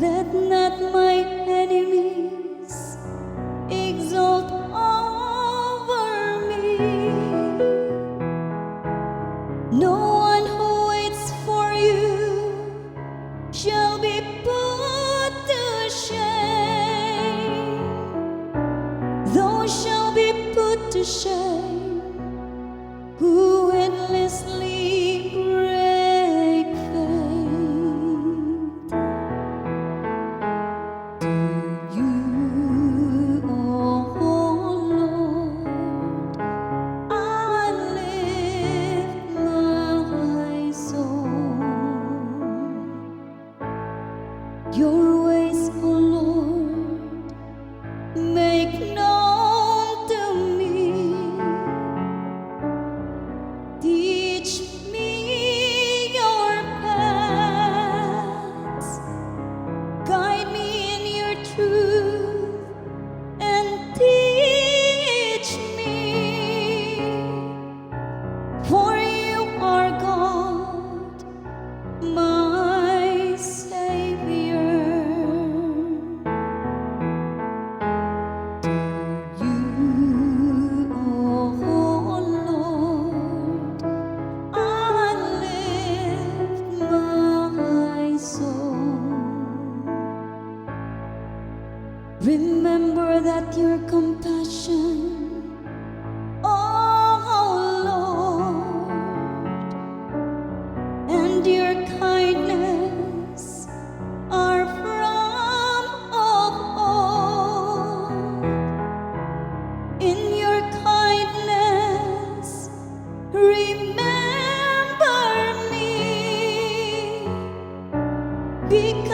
Let not my enemies exalt over me. No one who waits for you shall be put to shame. Those shall be put to shame who endlessly break faith. To you, oh Lord, I lift my soul. Your ways, oh Lord, make known to me. Teach me your paths. Guide me in your truth and teach me. For you are God, my Savior. To you, oh Lord, I lift my soul. Remember that your compassion, oh Lord, and your kindness are from of old. In your kindness, remember me, because